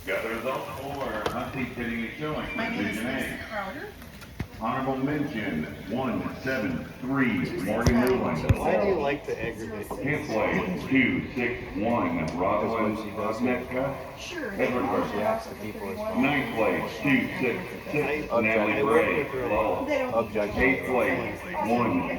Got the results for Hunting, Fitting, and Showing. My name is Division A. Lisa Crowder. Honorable mention 173 Morgan Newland. Why do you like to aggravate? 10th place 261 Rosalind Osnetka. Sure. Edward. She asks the people as well. 9th place 266 Natalie Gray. Lowell. They don't. Objection. 8th place I don't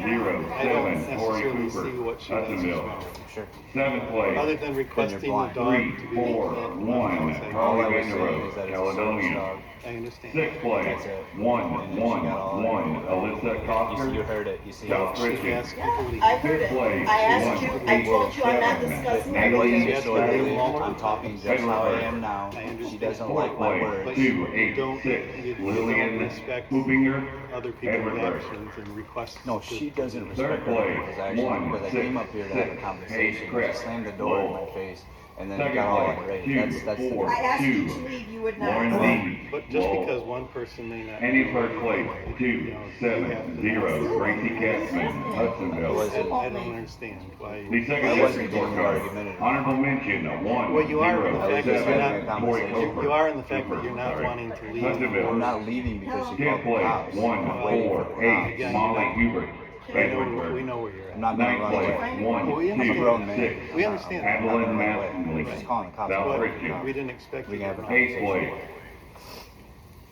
107 Corey necessarily Cooper. see what she does is Hudsonville. wrong. Sure. 7th place Other than requesting the blind. dog 3, to be 4, 1 All I Carly was saying is Vanderose, that it's a service Caledonia. dog. I understand. 6th place That's it. 111 Alyssa You Coster. heard it. You see South it. She asked Christian. you to leave. I heard 5th it. place I asked you, I told you I'm not 187 discussing Natalie it. Yes, Disorderly. but- I'm talking just how I am now. I understand. She doesn't 4th like my place words. But you don't 286 you Lillian don't respect Hoopinger. other people's Edward. actions and requests. No, to- she doesn't Third respect her place, because I came up here to have a 166 conversation. She Chris slammed the door in my Lowell. face, and then Second got all place, enraged. That's the 2, 4, I asked you 2. to leave, you would Lauren not. Lee. But just Lowell. because one person may not. Any first place 270 Gracie Katzman, Hudsonville. I don't understand why. The second I place wasn't getting scorecard. argumentative. Honorable mention 1 Well, you are in the fact that you're not. Corey You- Cooper. You are in the fact that you're not Sorry. wanting to leave. Hudsonville. I'm not leaving because she 10th called the place cops. 148 Molly Hubert, We Edwardsburg. know where you're at. I'm not going to 9th run place away. 1, We I'm a 2, grown man. 6 We understand. Adeline Mastonley, She's calling the cops. South But Christian. we didn't expect We you can have to a run. 8th place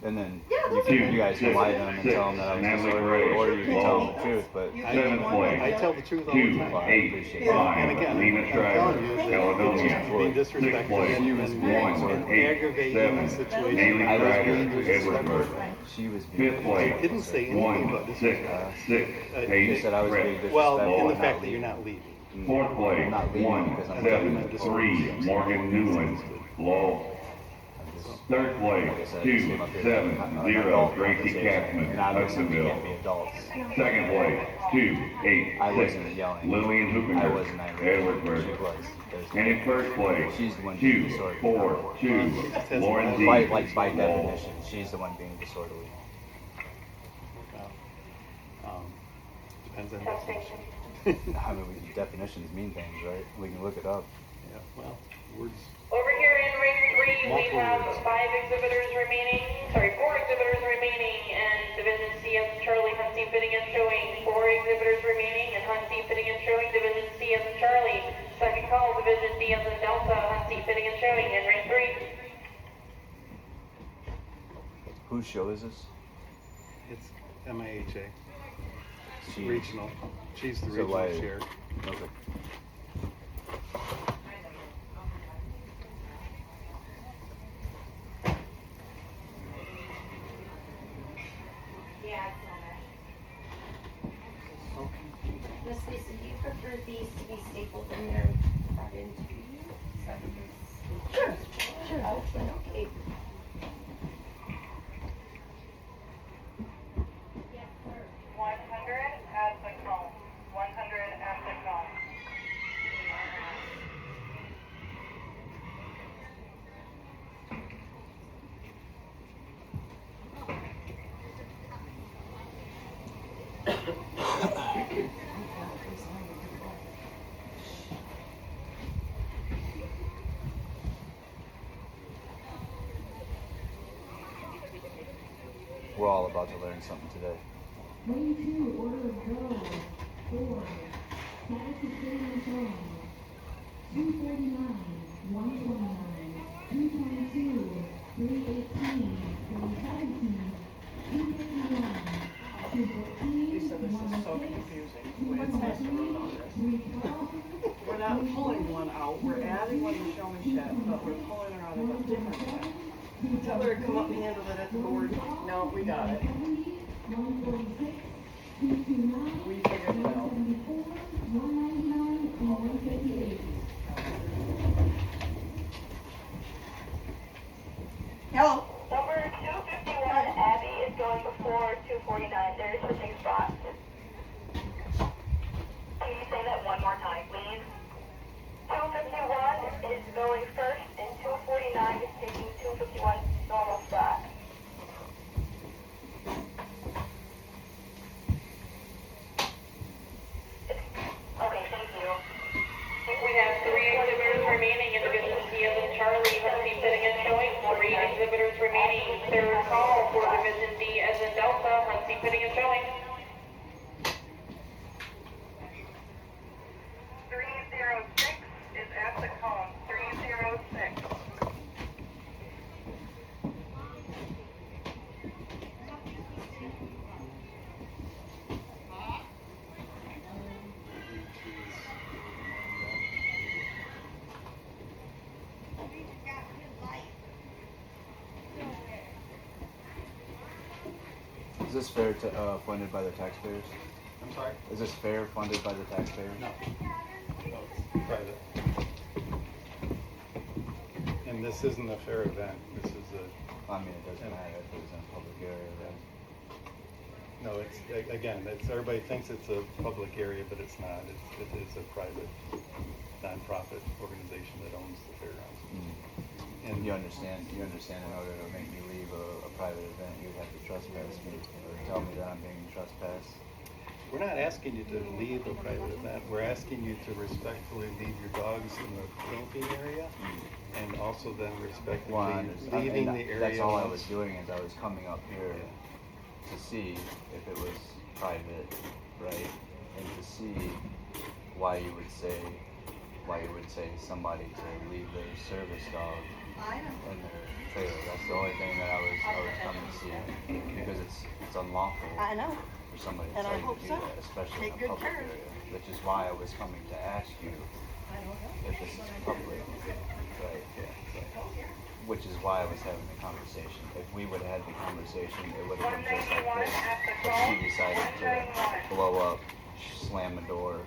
And then those you, are you guys can lie to them and tell them that I was disorderly, or you can tell them the truth. But You 7th can place I tell the truth all the time. 285 And again, Lena I'm Schreiber, telling you, Caledonia. it's being 6th disrespectful place and aggravate you in a 187 situation. Haley I was Schreiber, being disrespectful. Edwardsburg. She was being 5th place Didn't say anything about this. 166 She Paige said I was being Brett. disrespectful. Well, in the and fact not that you're leaving. not leaving. 4th place I'm not leaving because I'm 173 Morgan Newland, Lowell. 3rd place 270 Gracie Katzman, And obviously we Hudsonville. can't be adults. 2nd place I 286 wasn't yelling. Lillian I Hoopinger, wasn't angry. She Edwardsburg. was. There's And in first place She's the one being disorderly. 242 Lauren D. by Lowell. definition, she's the one being disorderly. Depends on definition. I mean, definitions mean things, right? We can look it up. Yeah, well, words. Over here in ring 3, we Multiple have words. 4 exhibitors remaining, and Division C as Charlie, Hunting, Fitting, and Showing. 4 exhibitors remaining, and Hunting, Fitting, and Showing, Division C as Charlie. Second call, Division D as in Delta, Hunting, Fitting, and Showing, in ring 3. Whose show is this? It's MIHA, She. regional. She's the So regional why- chair. Okay. Miss Lisa, do you prefer these to be stapled in there and brought into you? Sure, sure. Okay. 100 at the call. 100 at the call. We're all about to learn something today. Lane 2, order of go. 4. Status is staying strong. 249, 129, 222, 318, 317, 251, 214, Lisa, this is so 106, confusing. What's happening on this? 312, We're not pulling one out, we're adding one to show and shed, but we're pulling her out of a different shed. Tell her to come up and handle it at the board. No, we got it. 146, 229, We figured it out. 174, 199, and 158. Hello? Number 251, Abby, is going before 249. There is switching spots. Can you say that one more time, please? 251 is going first, and 249 is taking 251's normal spot. Okay, thank you. We have 3 exhibitors remaining in Division C as in Charlie, Hunting, Fitting, and Showing. exhibitors remaining. Third call for Division D as in Delta, Huntsy fitting and showing. 306 is at the cone, 306. Is this fair to, funded by the taxpayers? I'm sorry? Is this fair funded by the taxpayers? No. No, it's private. And this isn't a fair event. This is a, I mean, it doesn't matter if it's in a public area, right? no, it's, again, it's, everybody thinks it's a public area, but it's not. It is a private, nonprofit organization that owns the fairgrounds. And you understand, in order to make me leave a private event, you'd have to trespass me, or tell me that I'm being trespassed. We're not asking you to leave a private event. We're asking you to respectfully leave your dogs in the camping area, and also then respectfully leaving the area. That's all I was doing, is I was coming up here to see if it was private, right? And to see why you would say somebody to leave their service dog in their trailer. That's the only thing that I was coming to see, because it's unlawful I know. for somebody to And I tell you hope to do so. that, especially Take in a good public care. area. Which is why I was coming to ask you if this is public, right? Which is why I was having the conversation. If we would have had the conversation, it would have been just like this. But she decided to blow up, slam the door.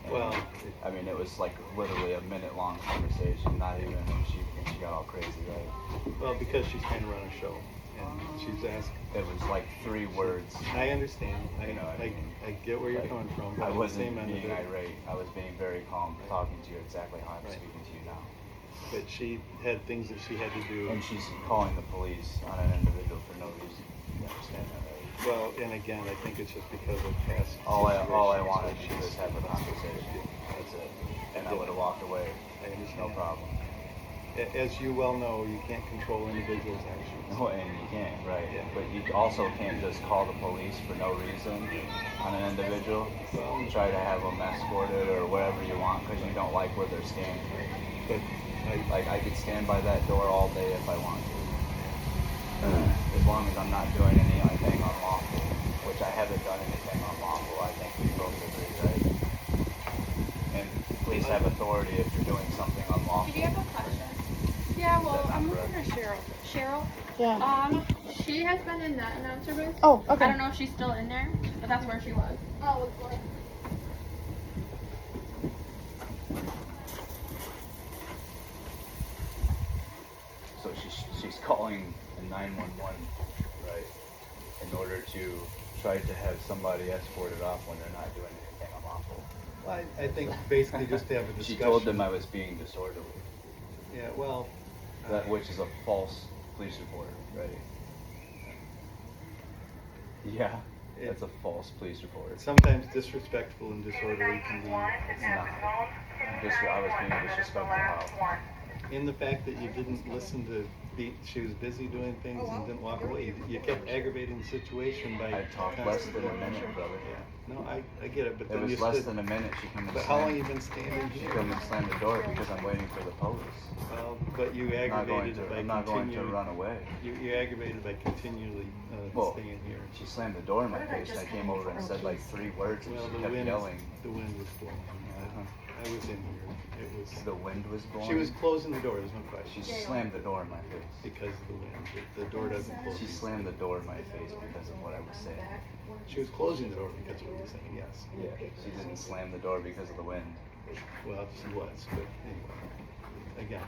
And, Well, I mean, it was like literally a minute-long conversation. Not even, and she got all crazy, right? well, because she's trying to run a show, and she's asked. It was like 3 words. I understand. You know what I mean? I get where you're Like, coming from. But I at the wasn't same end of being it, irate. I was being very calm, talking to you exactly how I'm Right. speaking to you now. But she had things that she had to do. And she's calling the police on an individual for no reason. You understand that, right? Well, and again, I think it's just because of past. All I situations wanted that to do was she's- have a conversation. That's it. And I would have walked away. I understand. No problem. As you well know, you can't control individuals' actions. No, and you can't, right? Yeah. But you also can't just call the police for no reason on an individual. Well, Try to have them escorted or whatever you want because you don't like where they're standing. but Like, I could stand by that door all day if I want to. As long as I'm not doing anything unlawful, which I haven't done anything unlawful, I think we both agree, right? And police have authority if you're doing something unlawful. Did you have a question? Yeah, well, Is that I'm not looking for Cheryl. Cheryl? Yeah. She has been in that announcer booth. Oh, I don't know if she's still in there, but that's where she was. Oh, boy. So she's calling the 911, right, in order to try to have somebody escorted off when they're not doing anything unlawful. I think basically just to have a discussion. She told them I was being disorderly, Yeah, well. that which is a false police report, right? Yeah, that's a false police report. Sometimes disrespectful and disorderly can be. It's not. I was being disrespectful how? In the fact that you didn't listen to, she was busy doing things and didn't walk away. You kept aggravating the situation by. I talked less than a minute, brother. Yeah, no, I get it, but It then you was less stood. than a minute. She came and But how long slammed. you been standing She here? came and slammed the door because I'm waiting for the police. Well, but you I'm not going aggravated it by to. I'm not going to continuing. run away. You aggravated by continually Well, staying here. she slammed the door in my face, and I came over and said like 3 words, and Well, she kept yelling. the wind was blowing. I was in here. It was. The wind was blowing. She was closing the door. There's no She question. slammed the door in my face. Because of the wind. The door doesn't close. She slammed the door in my face because of what I was saying. She was closing the door because of what you're saying. Yes. Yeah, she didn't slam the door because of the wind. Well, she was, but anyway. Again,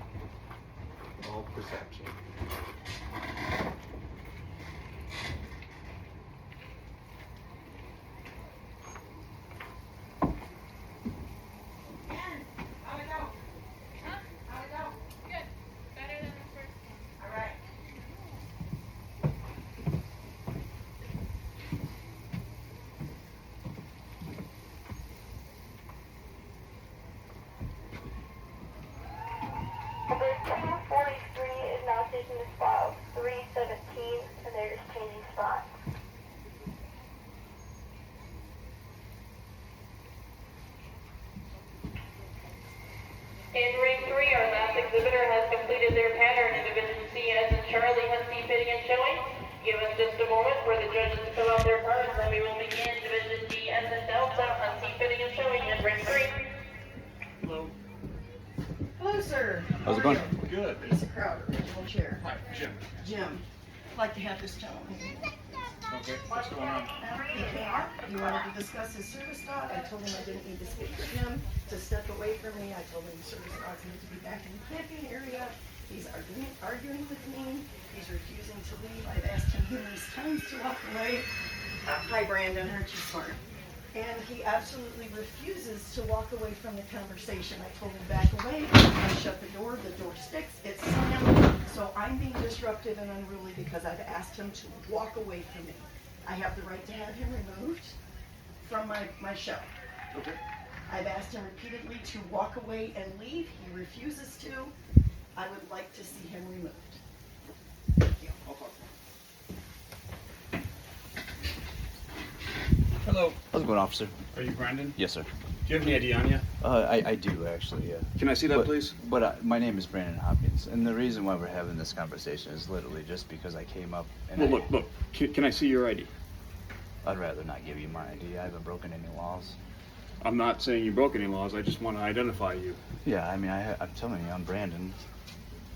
all perception. Number 243 is now taking the spot of 3 players changing spots. In ring 3, our last exhibitor has completed their pattern in Division C as in Charlie, Husky, Fitting, and Showing. Give us just a moment for the judges to fill out their cards, then we will begin Division D as in Delta, Husky, Fitting, and Showing in ring 3. Hello. Hello, sir. How's it going? Good. Lisa Crowder, original chair. Hi, Jim. Jim, I'd like to have this gentleman. Okay, what's going on? He came up, he wanted to discuss his service dog. I told him I didn't need to speak with him, to step away from me. I told him the service dogs need to be back in the camping area. He's arguing with me. He's refusing to leave. I've asked him numerous times to walk away. Hi, Brandon, aren't you smart? And he absolutely refuses to walk away from the conversation. I told him back away. I shut the door sticks, it's slammed. So I'm being disruptive and unruly because I've asked him to walk away from me. I have the right to have him removed from my show. Okay. I've asked him repeatedly to walk away and leave. He refuses to. I would like to see him removed. Thank you. I'll talk to him. Hello. How's it going, officer? Are you Brandon? Yes, sir. Do you have any ID on you? I do actually, yeah. Can I see that, please? But my name is Brandon Hopkins, and the reason why we're having this conversation is literally just because I came up and Well, look. Can I see your ID? I'd rather not give you my ID. I haven't broken any laws. I'm not saying you broke any laws. I just want to identify you. Yeah, I mean, I'm telling you, I'm Brandon.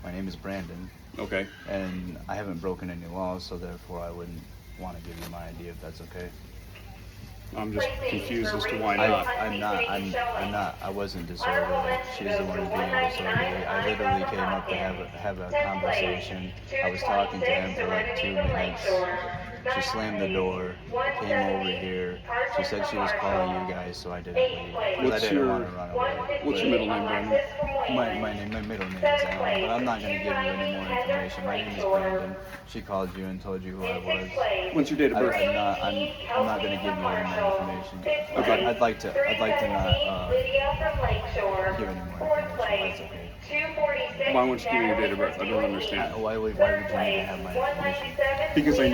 My name is Brandon, Okay. and I haven't broken any laws, so therefore I wouldn't want to give you my ID if that's okay. I'm just confused as to why not. I'm not. I wasn't disorderly. She's the one being disorderly. I literally came up to have a conversation. I was talking to him for like 2 minutes. She slammed the door, came over here. She said she was calling you guys, so I didn't leave. Because I didn't want to run away. What's your middle name, Brandon? My middle name is Alan, but I'm not going to give you any more information. My name is Brandon. She called you and told you who I was. What's your date of birth? I'm not going to give you any more information. Okay. I'd like to not give any more information. That's okay. Why won't you give me your date of birth? I don't understand. Why would you need to have my information? Because I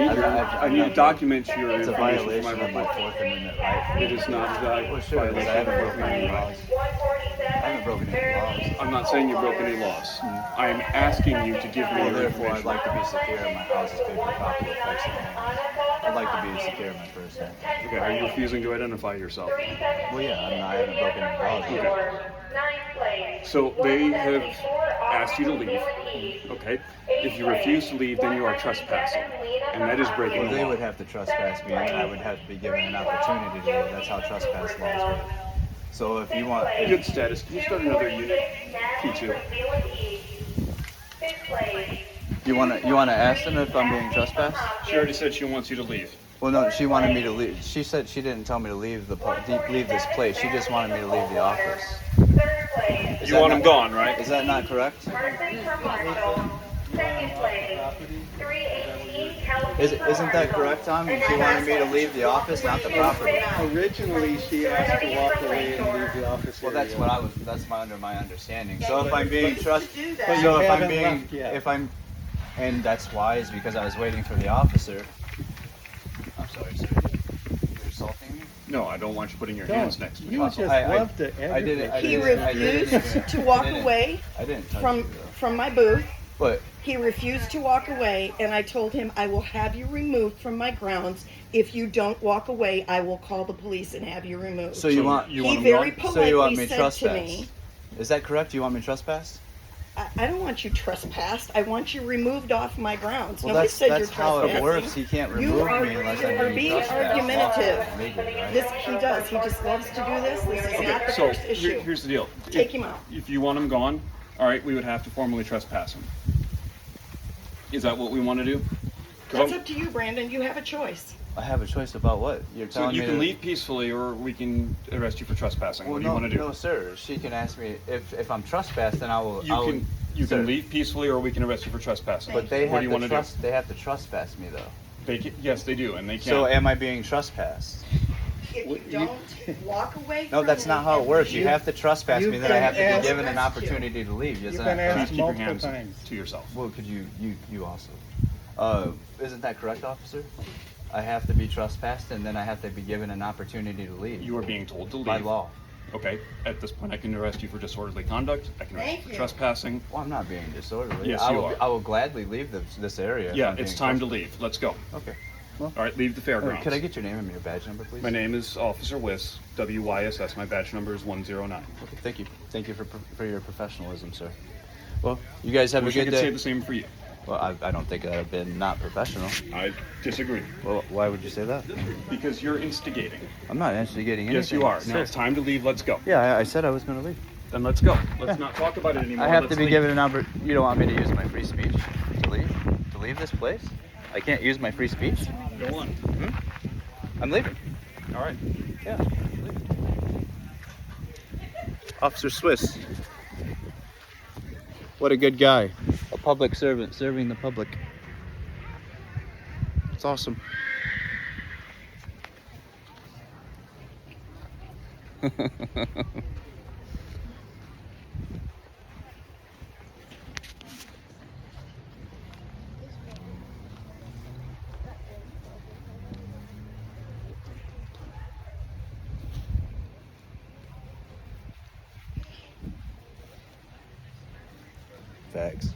need to document your It's a information for violation my of my record. Fourth Amendment right. It is not a Well, sure, because I haven't broken any laws. I haven't broken any laws. I'm not saying you broke any laws. I am asking you to give me Well, your therefore, I'd information. like to be secure in my house's paper copy affects the home. I'd like to be secure in my person. Okay, are you refusing to identify yourself? Well, yeah, I haven't broken any laws. Okay. So they have asked you to leave. Okay. If you refuse to leave, then you are trespassing, and that is breaking Well, the they law. would have to trespass me, and I would have to be given an opportunity to leave. That's how trespass laws work. So if you want, Good status. Can you start another unit? P2. you want to ask them if I'm being trespassed? She already said she wants you to leave. Well, no, she wanted me to leave. She said she didn't tell me to leave leave this place. She just wanted me to leave the office. Is You that want him not- gone, right? Is that not correct? Isn't that correct, Tom? She wanted me to leave the office, not the property. Originally, she asked to walk away and leave the office Well, area. that's what I was. That's my understanding. So if I'm being trust, To do that. But you so if I'm haven't being, left yet. if I'm, and that's why is because I was waiting for the officer. I'm sorry, sir. You're assaulting me. No, I don't want you putting your Don't. hands next to me. You just I- love to I didn't. I aggravate. He didn't- I didn't refused even- to walk I didn't- away I didn't touch from you, though. from my booth. But He refused to walk away, and I told him, I will have you removed from my grounds. If you don't walk away, I will call the police and have you removed. so you want you he want him very gone? so you want me politely said to trespassed? me, Is that correct? You want me trespassed? I don't want you trespassed. I want you removed off my grounds. Well, Nobody said that's you're how it trespassing. works. He can't You remove are- me unless you are I'm being trespassed. argumentative. Legally, right? This he does. He just loves to do this. This is Okay, not the so first issue. here's the deal. Take him out. If you want him gone, all right, we would have to formally trespass him. Is that what we want to do? 'Cause That's I'm- up to you, Brandon. You have a choice. I have a choice about what you're So telling you me. can to- leave peacefully, or we can arrest you for trespassing. Well, What do you no, want to do? no, sir. She can ask me if I'm trespassed, then I will. You sir. can leave peacefully, or we can arrest you for trespassing. But they what have do you to want to trust. They have to trespass me though. do? Yes, they do, and they can. So am I being trespassed? If you don't walk away No, from that's me not how it and works. You You- have to trespass me, you've then I have to been be given an asked- opportunity to leave. Isn't You've that been correct? asked Please keep your multiple hands times. to yourself. Well, could you also? Isn't that correct, officer? I have to be trespassed and then I have to be given an opportunity to leave. You are being told to leave. By law. Okay, at this point I can arrest you for disorderly conduct, I can arrest you Thank for you. trespassing. Well, I'm not being disorderly. Yes, I you will, are. I will gladly leave this area. if Yeah, I'm it's being time to questioned. leave, let's go. Okay. All right, leave the fairgrounds. Could I get your name and your badge number, please? My name is Officer Wyss, WYSS, my badge number is 109. Okay, thank you. Thank you for your professionalism, sir. Well, you guys have Wish a I good could day. say the same for you. Well, I don't think I've been not professional. I disagree, Well, why would you say that? because you're instigating. I'm not instigating anything. Yes, you are. Now Sir. it's time to leave, let's go. Yeah, I said I was going to leave. Then let's go. Let's not talk about it anymore. I have Let's to be leave. given an opportunity. You don't want me to use my free speech to leave? To leave this place? I can't use my free speech? Go on. I'm leaving. All right. Yeah. Officer Swiss. What a good guy. A public servant serving the public. It's awesome. Facts.